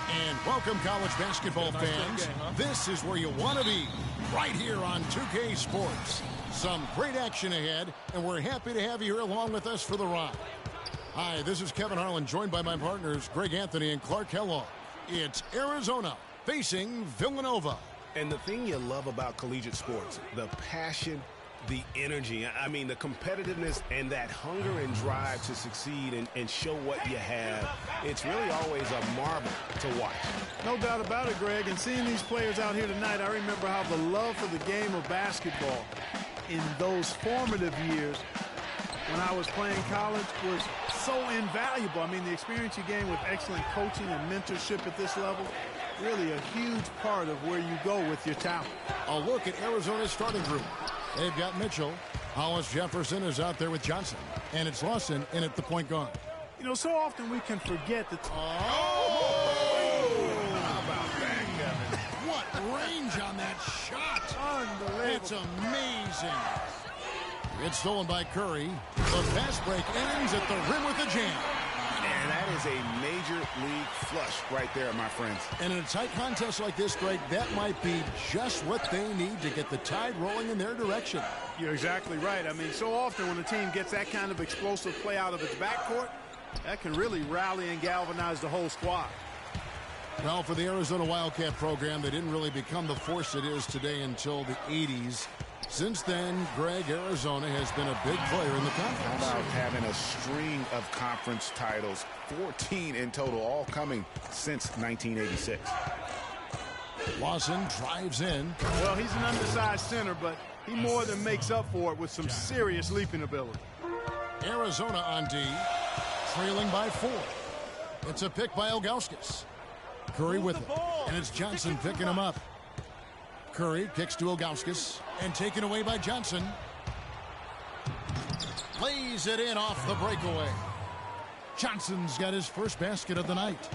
And welcome, college basketball fans. This is where you want to be, right here on 2K Sports. Some great action ahead, and we're happy to have you here along with us for the ride. Hi, this is Kevin Harlan, joined by my partners Greg Anthony and Clark Kellogg. It's Arizona facing Villanova. And the thing you love about collegiate sports, the passion, the energy, I mean, the competitiveness and that hunger and drive to succeed and show what you have, it's really always a marvel to watch. No doubt about it, Greg. And seeing these players out here tonight, I remember how the love for the game of basketball in those formative years when I was playing college was so invaluable. I mean, the experience you gain with excellent coaching and mentorship at this level, really a huge part of where you go with your talent. A look at Arizona's starting group. They've got Mitchell. Hollis Jefferson is out there with Johnson. And it's Lawson in at the point guard. You know, so often we can forget that. How about that, Kevin? What range on that shot. Unbelievable. It's amazing. It's stolen by Curry. The fast break ends at the rim with a jam. And that is a major league flush right there, my friends. And in a tight contest like this, Greg, that might be just what they need to get the tide rolling in their direction. You're exactly right. I mean, so often when a team gets that kind of explosive play out of its backcourt, that can really rally and galvanize the whole squad. Well, for the Arizona Wildcat program, they didn't really become the force it is today until the 80s. Since then, Greg, Arizona has been a big player in the conference. How about having a string of conference titles, 14 in total, all coming since 1986. Lawson drives in. Well, he's an undersized center, but he more than makes up for it with some serious leaping ability. Arizona on D, trailing by 4. It's a pick by Ilgauskas. Curry with it, and it's Johnson picking him up. Curry kicks to Ilgauskas, and taken away by Johnson. Lays it in off the breakaway. Johnson's got his first basket of the night.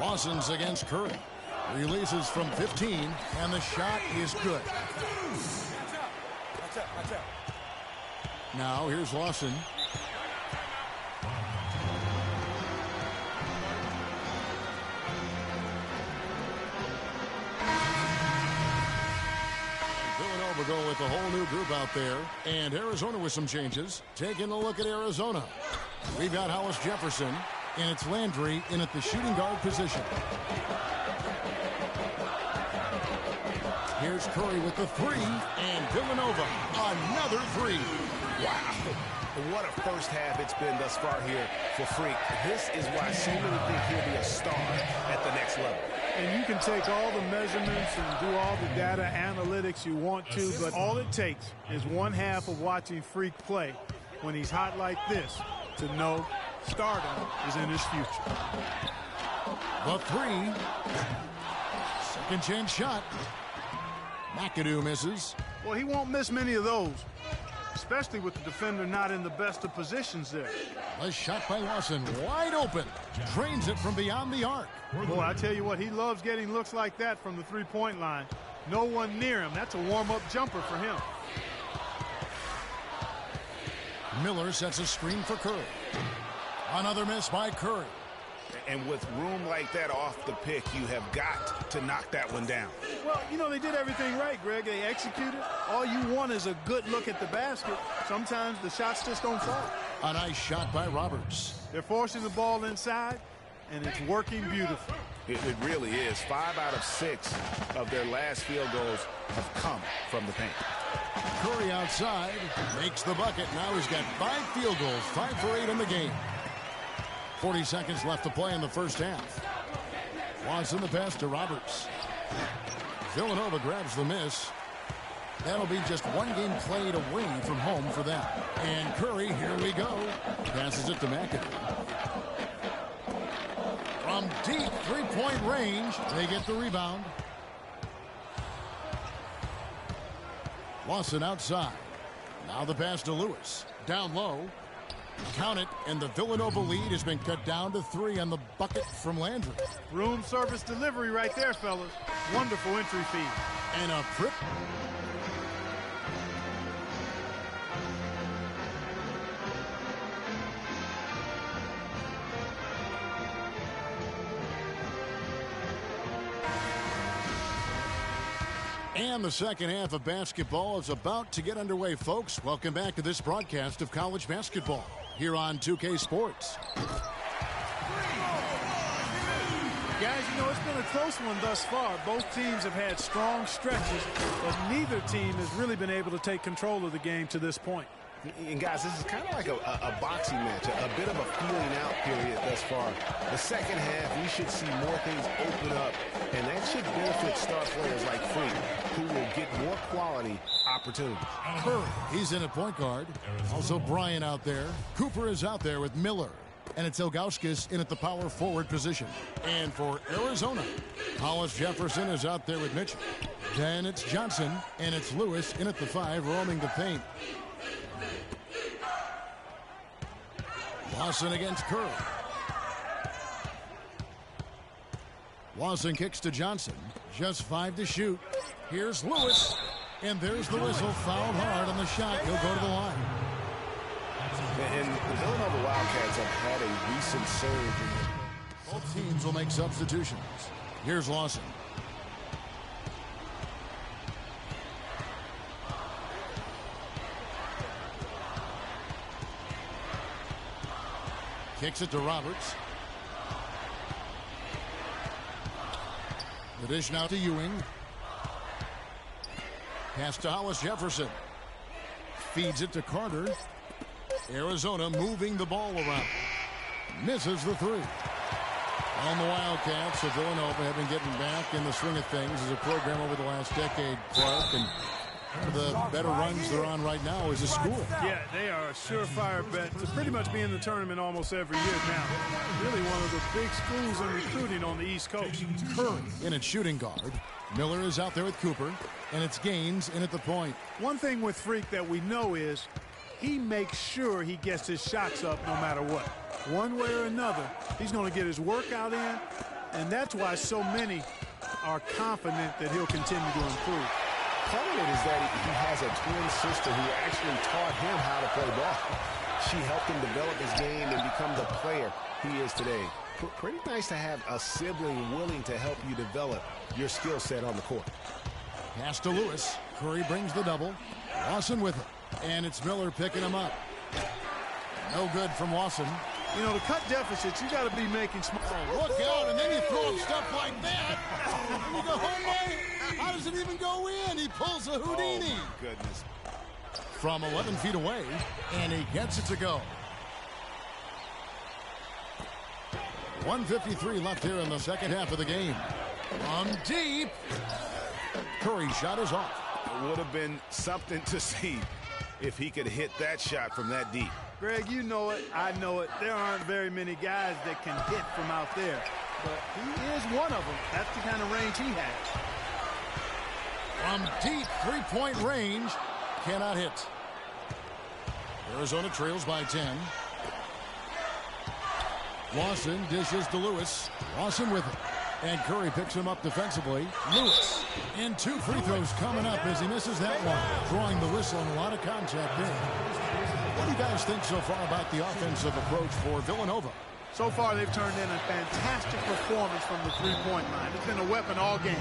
Lawson's against Curry. Releases from 15, and the shot is good. Now here's Lawson. Villanova go with a whole new group out there, and Arizona with some changes. Taking a look at Arizona. We've got Hollis Jefferson, and it's Landry in at the shooting guard position. Here's Curry with the 3, and Villanova another 3. Wow. What a first half it's been thus far here for Freak. This is why so many think he'll be a star at the next level. And you can take all the measurements and do all the data analytics you want to, but all it takes is one half of watching Freak play when he's hot like this to know stardom is in his future. The 3. Second chance shot. McAdoo misses. Well, he won't miss many of those, especially with the defender not in the best of positions there. A shot by Lawson, wide open. Drains it from beyond the arc. Boy, I tell you what, he loves getting looks like that from the three-point line. No one near him. That's a warm-up jumper for him. Miller sets a screen for Curry. Another miss by Curry. And with room like that off the pick, you have got to knock that one down. Well, you know, they did everything right, Greg. They executed. All you want is a good look at the basket. Sometimes the shots just don't fall. A nice shot by Roberts. They're forcing the ball inside, and it's working beautifully. It really is. 5 out of 6 of their last field goals have come from the paint. Curry outside, makes the bucket. Now he's got 5 field goals, 5 for 8 in the game. 40 seconds left to play in the first half. Lawson the pass to Roberts. Villanova grabs the miss. That'll be just one game played away from home for them. And Curry, here we go. Passes it to McAdoo. From deep three-point range, they get the rebound. Lawson outside. Now the pass to Lewis. Down low. Count it, and the Villanova lead has been cut down to 3 on the bucket from Landry. Room service delivery right there, fellas. Wonderful entry feed. And a trip. And the second half of basketball is about to get underway, folks. Welcome back to this broadcast of college basketball here on 2K Sports. Guys, you know, it's been a close one thus far. Both teams have had strong stretches, but neither team has really been able to take control of the game to this point. And guys, this is kind of like a boxing match, a bit of a feeling out period thus far. The second half, we should see more things open up, and that should benefit star players like Freak, who will get more quality opportunities. He's in at point guard. Also Bryant out there. Cooper is out there with Miller. And it's Ilgauskas in at the power forward position. And for Arizona, Hollis Jefferson is out there with Mitchell. Then it's Johnson, and it's Lewis in at the 5, roaming the paint. Lawson against Curry. Lawson kicks to Johnson. Just 5 to shoot. Here's Lewis. And there's the whistle. Fouled hard on the shot. He'll go to the line. And the Villanova Wildcats have had a recent surge. Both teams will make substitutions. Here's Lawson. Kicks it to Roberts. The dish now to Ewing. Pass to Hollis Jefferson. Feeds it to Carter. Arizona moving the ball around. Misses the 3. On the Wildcats of Villanova have been getting back in the swing of things as a program over the last decade, Clark. And one of the better runs they're on right now is a school. Yeah, they are a surefire bet to pretty much be in the tournament almost every year now. Really one of the big schools in recruiting on the East Coast. Curry in at shooting guard. Miller is out there with Cooper. And it's Gaines in at the point. One thing with Freak that we know is he makes sure he gets his shots up no matter what. One way or another, he's going to get his workout in, and that's why so many are confident that he'll continue to improve. Part of it is that he has a twin sister who actually taught him how to play ball. She helped him develop his game and become the player he is today. Pretty nice to have a sibling willing to help you develop your skill set on the court. Pass to Lewis. Curry brings the double. Lawson with it. And it's Miller picking him up. No good from Lawson. You know, to cut deficits, you got to be making smart. Look out, and then you throw him stuff like that. And you go, oh, no. How does it even go in? He pulls a Houdini. Oh, goodness. From 11 feet away, and he gets it to go. 1:53 left here in the second half of the game. On deep. Curry's shot is off. It would have been something to see if he could hit that shot from that deep. Greg, you know it. I know it. There aren't very many guys that can hit from out there. But he is one of them. That's the kind of range he has. From deep three-point range, cannot hit. Arizona trails by 10. Lawson dishes to Lewis. Lawson with it. And Curry picks him up defensively. Lewis. And 2 free throws coming up as he misses that one. Drawing the whistle and a lot of contact there. What do you guys think so far about the offensive approach for Villanova? So far, they've turned in a fantastic performance from the three-point line. It's been a weapon all game.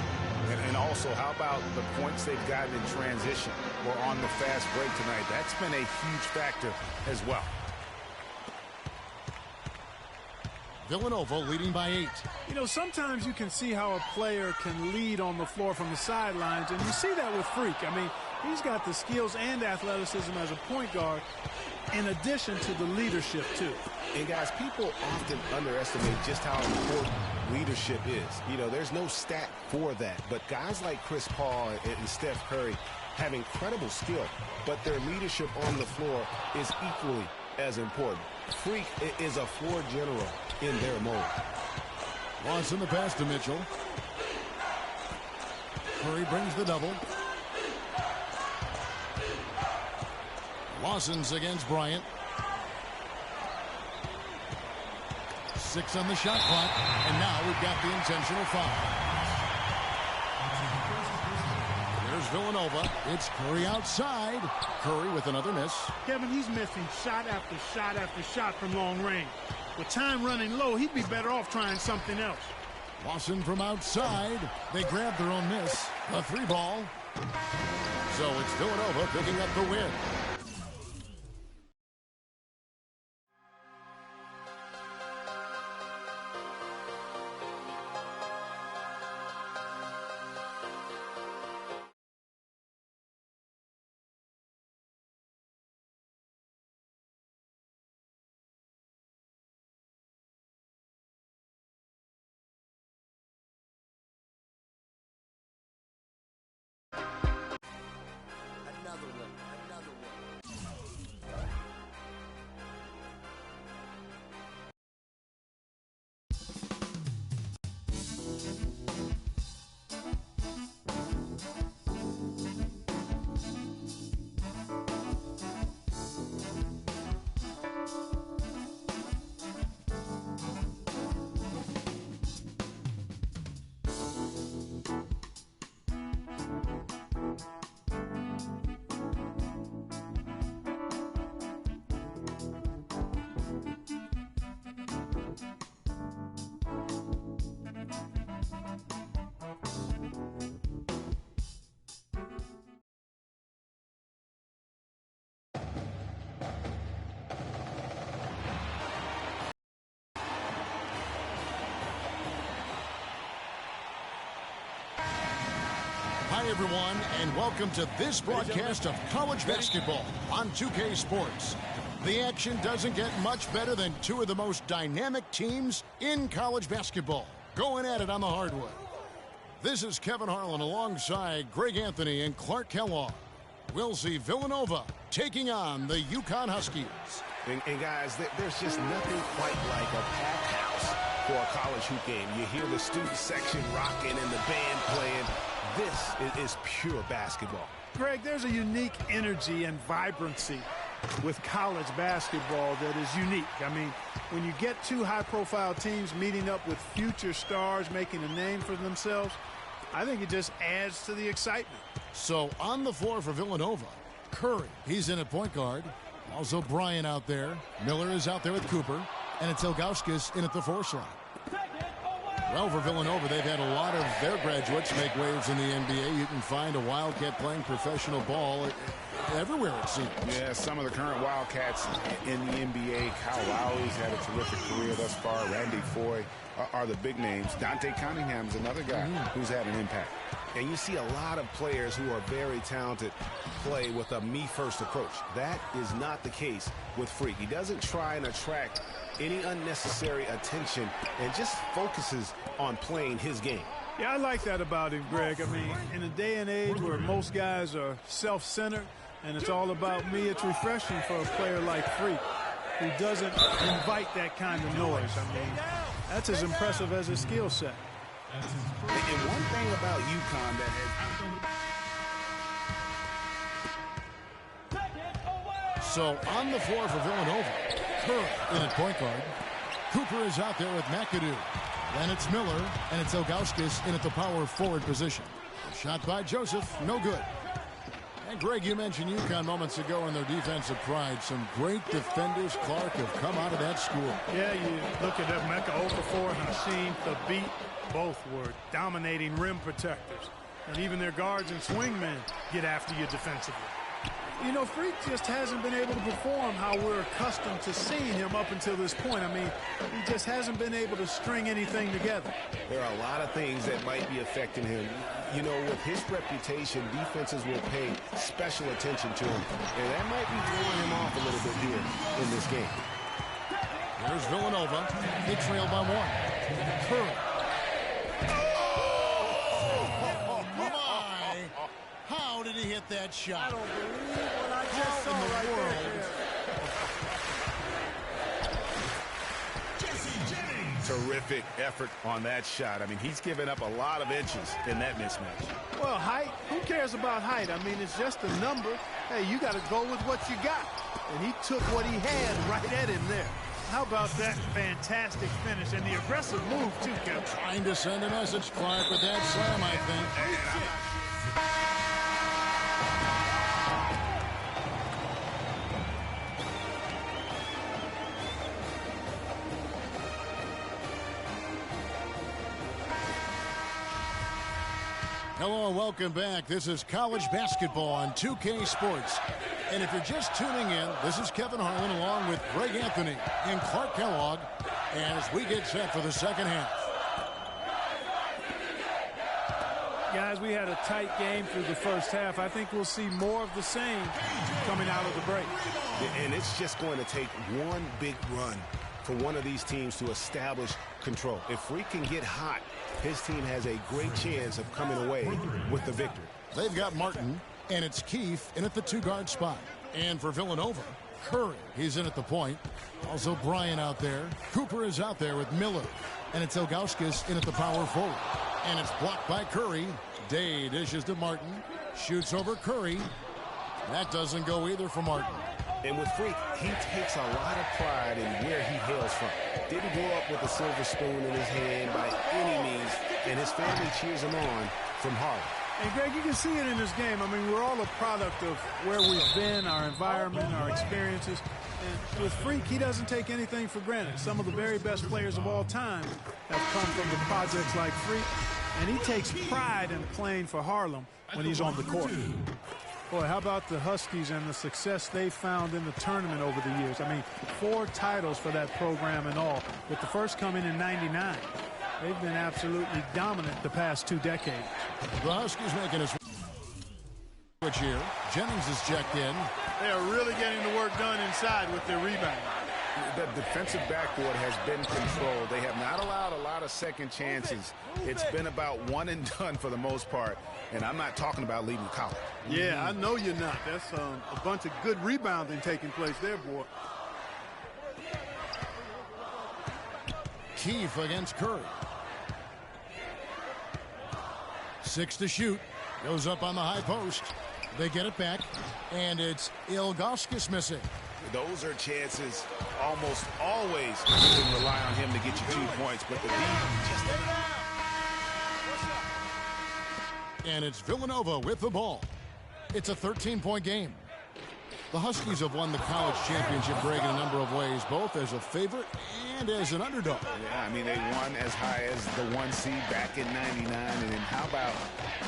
And also, how about the points they've gotten in transition or on the fast break tonight? That's been a huge factor as well. Villanova leading by 8. You know, sometimes you can see how a player can lead on the floor from the sidelines, and you see that with Freak. I mean, he's got the skills and athleticism as a point guard in addition to the leadership, too. And, guys, people often underestimate just how important leadership is. You know, there's no stat for that, but guys like Chris Paul and Steph Curry have incredible skill, but their leadership on the floor is equally as important. Freak is a floor general in their mold. Lawson the pass to Mitchell. Curry brings the double. Lawson's against Bryant. 6 on the shot clock, and now we've got the intentional foul. There's Villanova. It's Curry outside. Curry with another miss. Kevin, he's missing shot after shot after shot from long range. With time running low, he'd be better off trying something else. Lawson from outside. They grab their own miss. A 3 ball. So it's Villanova picking up the win. Hi, everyone, and welcome to this broadcast of college basketball on 2K Sports. The action doesn't get much better than two of the most dynamic teams in college basketball going at it on the hardwood. This is Kevin Harlan alongside Greg Anthony and Clark Kellogg. We'll see Villanova taking on the UConn Huskies. And guys, there's just nothing quite like a packed house for a college hoop game. You hear the student section rocking and the band playing. This is pure basketball. Greg, there's a unique energy and vibrancy with college basketball that is unique. I mean, when you get two high-profile teams meeting up with future stars making a name for themselves, I think it just adds to the excitement. So on the floor for Villanova, Curry, he's in at point guard. Also Bryant out there. Miller is out there with Cooper. And it's Ilgauskas in at the 4 slot. Well, for Villanova, they've had a lot of their graduates make waves in the NBA. You can find a Wildcat playing professional ball everywhere, it seems. Yeah, some of the current Wildcats in the NBA. Kyle Lowry's had a terrific career thus far. Randy Foye are the big names. Dante Cunningham's another guy who's had an impact. And you see a lot of players who are very talented play with a me-first approach. That is not the case with Freak. He doesn't try and attract any unnecessary attention and just focuses on playing his game. Yeah, I like that about him, Greg. I mean, in a day and age where most guys are self-centered and it's all about me, it's refreshing for a player like Freak who doesn't invite that kind of noise. I mean, that's as impressive as his skill set. And one thing about UConn that has... So on the floor for Villanova, Curry in at point guard. Cooper is out there with McAdoo. Then it's Miller, and it's Ilgauskas in at the power forward position. Shot by Joseph, no good. And Greg, you mentioned UConn moments ago in their defensive pride. Some great defenders, Clark, have come out of that school. Yeah, you look at Emeka Okafor and Hasheem Thabit. Both were dominating rim protectors. And even their guards and swingmen get after you defensively. You know, Freak just hasn't been able to perform how we're accustomed to seeing him up until this point. I mean, he just hasn't been able to string anything together. There are a lot of things that might be affecting him. You know, with his reputation, defenses will pay special attention to him. And that might be throwing him off a little bit here in this game. Here's Villanova. They trail by 1. Curry. How did he hit that shot? I don't believe what I just saw right there. Terrific effort on that shot. I mean, he's given up a lot of inches in that mismatch. Well, height, who cares about height? I mean, it's just a number. Hey, you got to go with what you got. And he took what he had right at him there. How about that fantastic finish and the aggressive move, too, Kevin? Trying to send a message, Clark, with that slam, I think. Hello, welcome back. This is college basketball on 2K Sports. And if you're just tuning in, this is Kevin Harlan along with Greg Anthony and Clark Kellogg as we get set for the second half. Guys, we had a tight game through the first half. I think we'll see more of the same coming out of the break. And it's just going to take one big run for one of these teams to establish control. If Freak can get hot, his team has a great chance of coming away with the victory. They've got Martin, and it's Keefe in at the two-guard spot. And for Villanova, Curry, he's in at the point. Also Bryant out there. Cooper is out there with Miller. And it's Ilgauskas in at the power forward. And it's blocked by Curry. Day dishes to Martin. Shoots over Curry. That doesn't go either for Martin. And with Freak, he takes a lot of pride in where he hails from. Didn't grow up with a silver spoon in his hand by any means, and his family cheers him on from Harlem. And, Greg, you can see it in this game. I mean, we're all a product of where we've been, our environment, our experiences. And with Freak, he doesn't take anything for granted. Some of the very best players of all time have come from the projects like Freak, and he takes pride in playing for Harlem when he's on the court. Boy, how about the Huskies and the success they found in the tournament over the years? I mean, 4 titles for that program and all, with the first coming in '99. They've been absolutely dominant the past 2 decades. The Huskies making a switch here. Jennings is checked in. They are really getting the work done inside with their rebound. The defensive backboard has been controlled. They have not allowed a lot of second chances. It's been about one and done for the most part, and I'm not talking about leaving college. Yeah, I know you're not. That's a bunch of good rebounding taking place there, boy. Keefe against Curry. 6 to shoot. Goes up on the high post. They get it back, and it's Ilgauskas missing. Those are chances almost always you can rely on him to get you 2 points, but the lead just... And it's Villanova with the ball. It's a 13-point game. The Huskies have won the college championship, Greg, in a number of ways, both as a favorite and as an underdog. Yeah, I mean, they won as high as the 1 seed back in '99, and then how about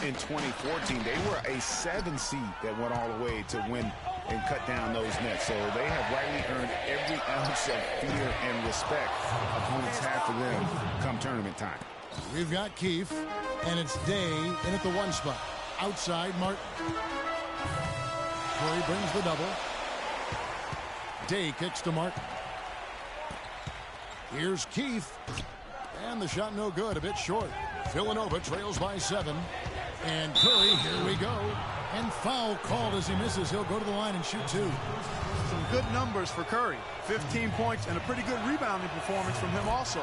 in 2014? They were a 7 seed that went all the way to win and cut down those nets. So they have rightly earned every ounce of fear and respect opponents have for them come tournament time. We've got Keefe, and it's Day in at the 1 spot. Outside, Martin. Curry brings the double. Day kicks to Martin. Here's Keefe. And the shot no good, a bit short. Villanova trails by 7. And Curry, here we go. And foul called as he misses. He'll go to the line and shoot 2. Some good numbers for Curry. 15 points and a pretty good rebounding performance from him also.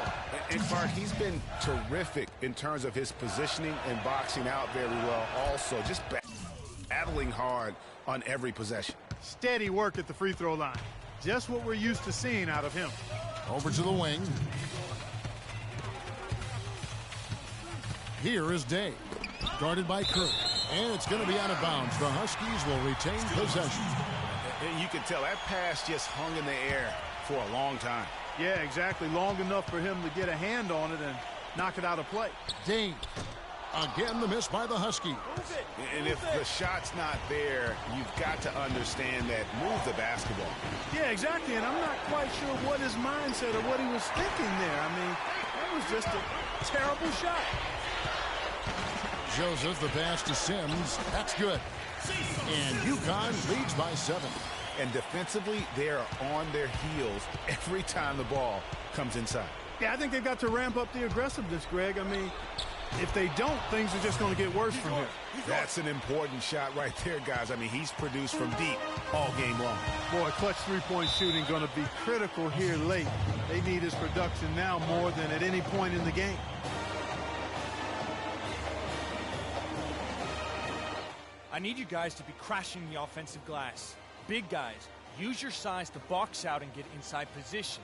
And Clark, he's been terrific in terms of his positioning and boxing out very well also. Just battling hard on every possession. Steady work at the free throw line. Just what we're used to seeing out of him. Over to the wing. Here is Day. Guarded by Curry. And it's going to be out of bounds. The Huskies will retain possession. And you can tell that pass just hung in the air for a long time. Yeah, exactly. Long enough for him to get a hand on it and knock it out of play. Day. Again, the miss by the Huskies. And if the shot's not there, you've got to understand that. Move the basketball. Yeah, exactly. And I'm not quite sure what his mindset or what he was thinking there. I mean, that was just a terrible shot. Joseph, the pass to Sims. That's good. And UConn leads by 7. And defensively, they are on their heels every time the ball comes inside. Yeah, I think they've got to ramp up the aggressiveness, Greg. I mean, if they don't, things are just going to get worse from here. That's an important shot right there, guys. I mean, he's produced from deep all game long. Boy, clutch three-point shooting going to be critical here late. They need his production now more than at any point in the game. I need you guys to be crashing the offensive glass. Big guys, use your size to box out and get inside position.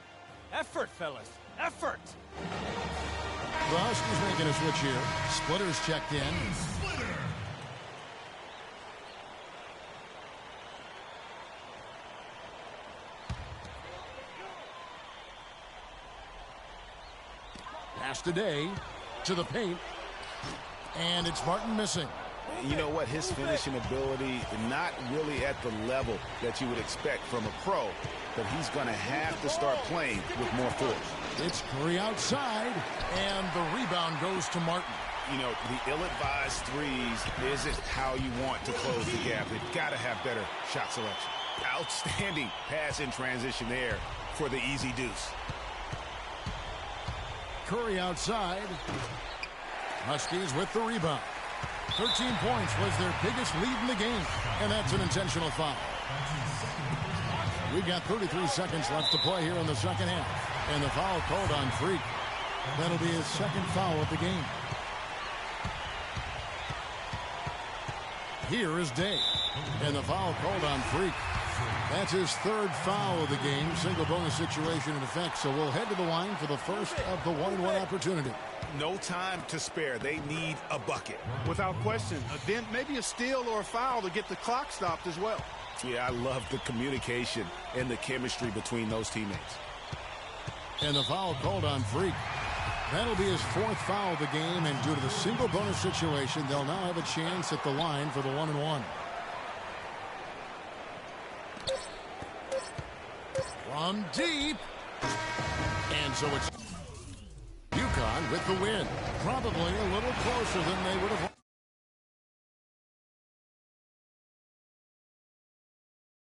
Effort, fellas. Effort! The Huskies making a switch here. Splitter's checked in. Pass today to the paint. And it's Martin missing. You know what? His finishing ability, not really at the level that you would expect from a pro, but he's going to have to start playing with more force. It's Curry outside, and the rebound goes to Martin. You know, the ill-advised threes isn't how you want to close the gap. They've got to have better shot selection. Outstanding pass in transition there for the easy deuce. Curry outside. Huskies with the rebound. 13 points was their biggest lead in the game, and that's an intentional foul. We've got 33 seconds left to play here in the second half, and the foul called on Freak. That'll be his second foul of the game. Here is Day, and the foul called on Freak. That's his third foul of the game. Single bonus situation in effect, so we'll head to the line for the first of the 1-and-1 opportunity. No time to spare. They need a bucket. Without question. Then maybe a steal or a foul to get the clock stopped as well. Yeah, I love the communication and the chemistry between those teammates. And the foul called on Freak. That'll be his fourth foul of the game, and due to the single bonus situation, they'll now have a chance at the line for the 1-and-1. From deep. And so it's UConn with the win. Probably a little closer than they would have